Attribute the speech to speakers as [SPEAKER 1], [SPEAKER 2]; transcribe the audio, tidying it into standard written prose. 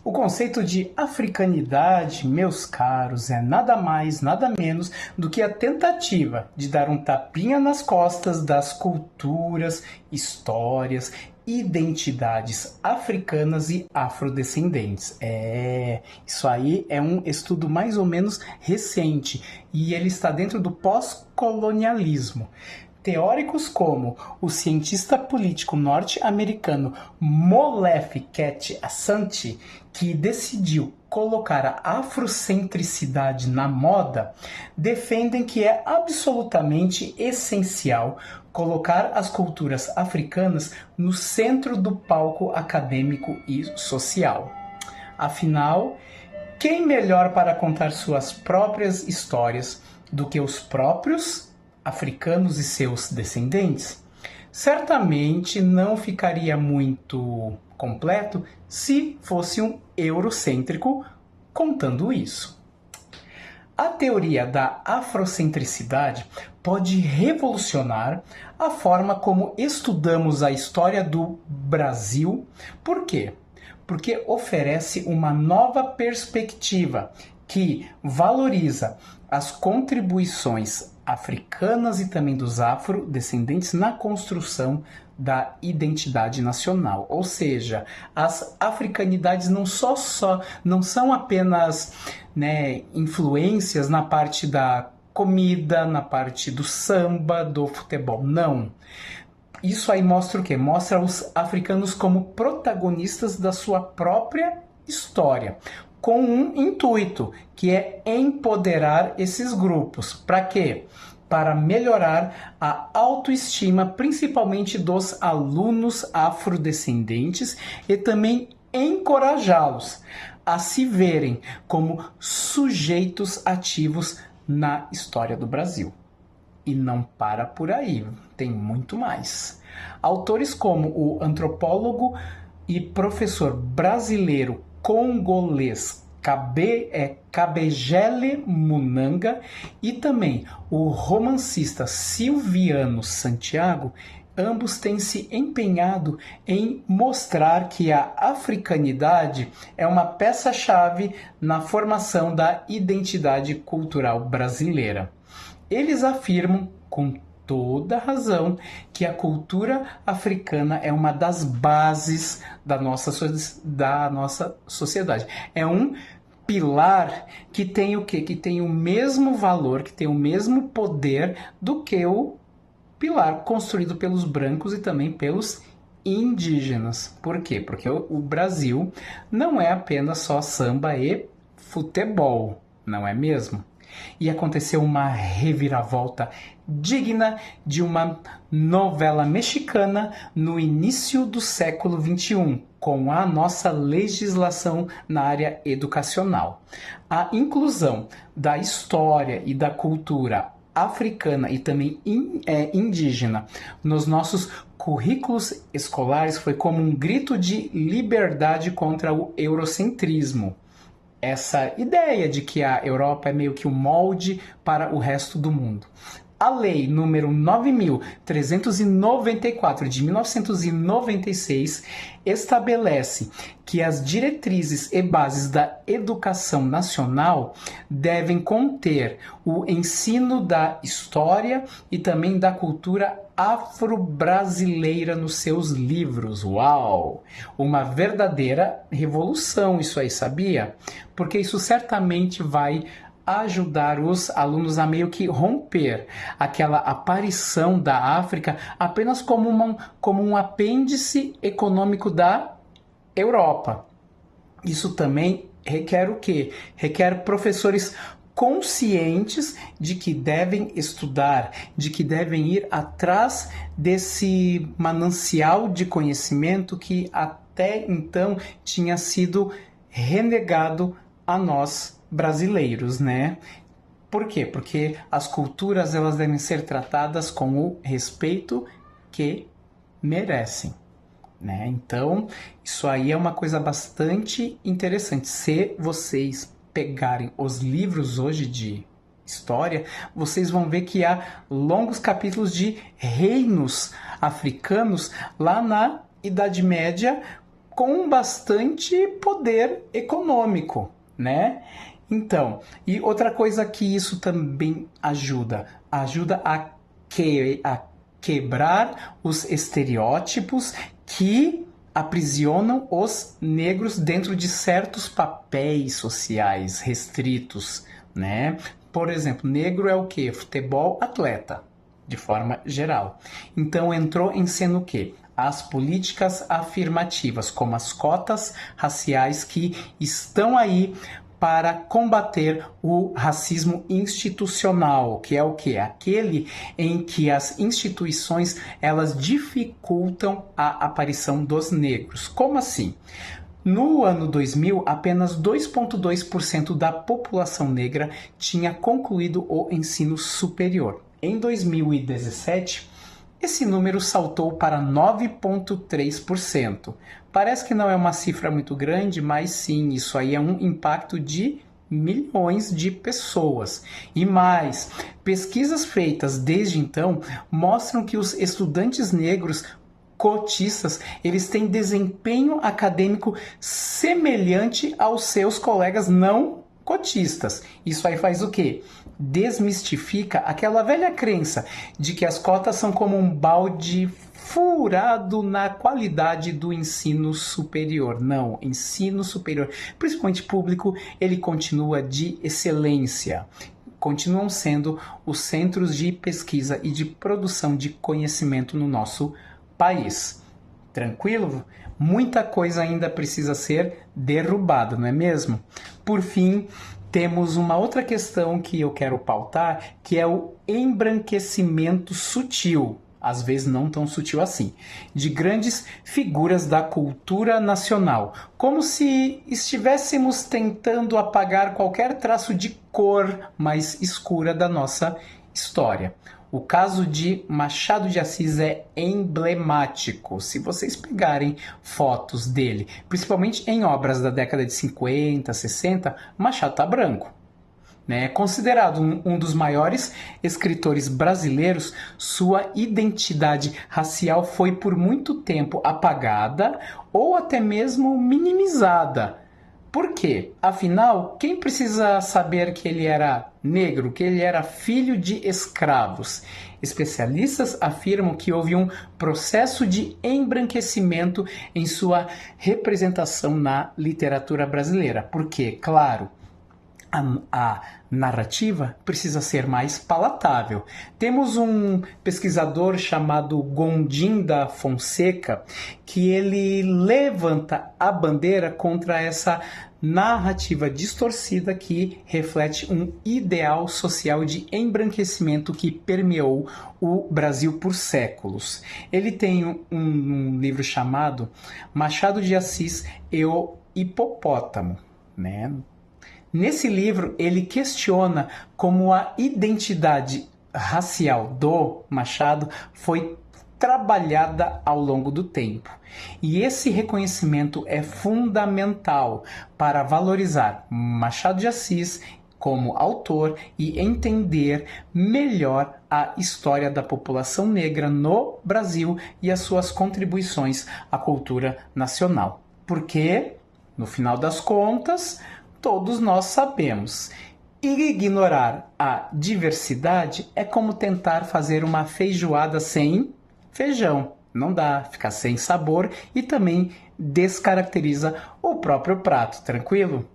[SPEAKER 1] O conceito de africanidade, meus caros, é nada mais, nada menos do que a tentativa de dar um tapinha nas costas das culturas, histórias, identidades africanas e afrodescendentes. Isso aí é um estudo mais ou menos recente e ele está dentro do pós-colonialismo. Teóricos como o cientista político norte-americano Molefi Ket Asante, que decidiu colocar a afrocentricidade na moda, defendem que é absolutamente essencial colocar as culturas africanas no centro do palco acadêmico e social. Afinal, quem melhor para contar suas próprias histórias do que os próprios africanos e seus descendentes? Certamente não ficaria muito completo se fosse um eurocêntrico contando isso. A teoria da afrocentricidade pode revolucionar a forma como estudamos a história do Brasil. Por quê? Porque oferece uma nova perspectiva que valoriza as contribuições africanas e também dos afrodescendentes na construção da identidade nacional. Ou seja, as africanidades não são apenas, influências na parte da comida, na parte do samba, do futebol. Não. Isso aí mostra o quê? Mostra os africanos como protagonistas da sua própria história, com um intuito, que é empoderar esses grupos. Para quê? Para melhorar a autoestima, principalmente dos alunos afrodescendentes, e também encorajá-los a se verem como sujeitos ativos na história do Brasil. E não para por aí, tem muito mais. Autores como o antropólogo e professor brasileiro congolês Kabengele Munanga e também o romancista Silviano Santiago, ambos têm se empenhado em mostrar que a africanidade é uma peça-chave na formação da identidade cultural brasileira. Eles afirmam, com toda razão, que a cultura africana é uma das bases da nossa sociedade. É um pilar que tem o quê? Que tem o mesmo valor, que tem o mesmo poder do que o pilar construído pelos brancos e também pelos indígenas. Por quê? Porque o Brasil não é apenas só samba e futebol, não é mesmo? E aconteceu uma reviravolta digna de uma novela mexicana no início do século XXI, com a nossa legislação na área educacional. A inclusão da história e da cultura africana e também indígena nos nossos currículos escolares foi como um grito de liberdade contra o eurocentrismo. Essa ideia de que a Europa é meio que um molde para o resto do mundo. A Lei número 9.394 de 1996 estabelece que as diretrizes e bases da educação nacional devem conter o ensino da história e também da cultura afro-brasileira nos seus livros. Uau! Uma verdadeira revolução isso aí, sabia? Porque isso certamente vai ajudar os alunos a meio que romper aquela aparição da África apenas como um apêndice econômico da Europa. Isso também requer o quê? Requer professores conscientes de que devem estudar, de que devem ir atrás desse manancial de conhecimento que até então tinha sido renegado a nós brasileiros, né? Por quê? Porque as culturas elas devem ser tratadas com o respeito que merecem, né? Então, isso aí é uma coisa bastante interessante. Se vocês pegarem os livros hoje de história, vocês vão ver que há longos capítulos de reinos africanos lá na Idade Média, com bastante poder econômico, né? Então, e outra coisa que isso também ajuda a quebrar os estereótipos que aprisionam os negros dentro de certos papéis sociais restritos, né? Por exemplo, negro é o quê? Futebol, atleta, de forma geral. Então entrou em cena o quê? As políticas afirmativas, como as cotas raciais que estão aí para combater o racismo institucional, que é o quê? Aquele em que as instituições elas dificultam a aparição dos negros. Como assim? No ano 2000, apenas 2,2% da população negra tinha concluído o ensino superior. Em 2017, esse número saltou para 9,3%. Parece que não é uma cifra muito grande, mas sim, isso aí é um impacto de milhões de pessoas. E mais, pesquisas feitas desde então mostram que os estudantes negros cotistas, eles têm desempenho acadêmico semelhante aos seus colegas não cotistas. Isso aí faz o quê? Desmistifica aquela velha crença de que as cotas são como um balde furado na qualidade do ensino superior. Não, ensino superior, principalmente público, ele continua de excelência. Continuam sendo os centros de pesquisa e de produção de conhecimento no nosso país. Tranquilo? Muita coisa ainda precisa ser derrubada, não é mesmo? Por fim, temos uma outra questão que eu quero pautar, que é o embranquecimento sutil, às vezes não tão sutil assim, de grandes figuras da cultura nacional, como se estivéssemos tentando apagar qualquer traço de cor mais escura da nossa história. O caso de Machado de Assis é emblemático. Se vocês pegarem fotos dele, principalmente em obras da década de 50, 60, Machado está branco. Né? Considerado um dos maiores escritores brasileiros, sua identidade racial foi por muito tempo apagada ou até mesmo minimizada. Por quê? Afinal, quem precisa saber que ele era negro, que ele era filho de escravos? Especialistas afirmam que houve um processo de embranquecimento em sua representação na literatura brasileira. Porque, claro, a narrativa precisa ser mais palatável. Temos um pesquisador chamado Gondim da Fonseca que ele levanta a bandeira contra essa narrativa distorcida que reflete um ideal social de embranquecimento que permeou o Brasil por séculos. Ele tem um livro chamado Machado de Assis e o Hipopótamo, né? Nesse livro, ele questiona como a identidade racial do Machado foi trabalhada ao longo do tempo. E esse reconhecimento é fundamental para valorizar Machado de Assis como autor e entender melhor a história da população negra no Brasil e as suas contribuições à cultura nacional. Porque, no final das contas, todos nós sabemos. Ignorar a diversidade é como tentar fazer uma feijoada sem feijão. Não dá, fica sem sabor e também descaracteriza o próprio prato, tranquilo?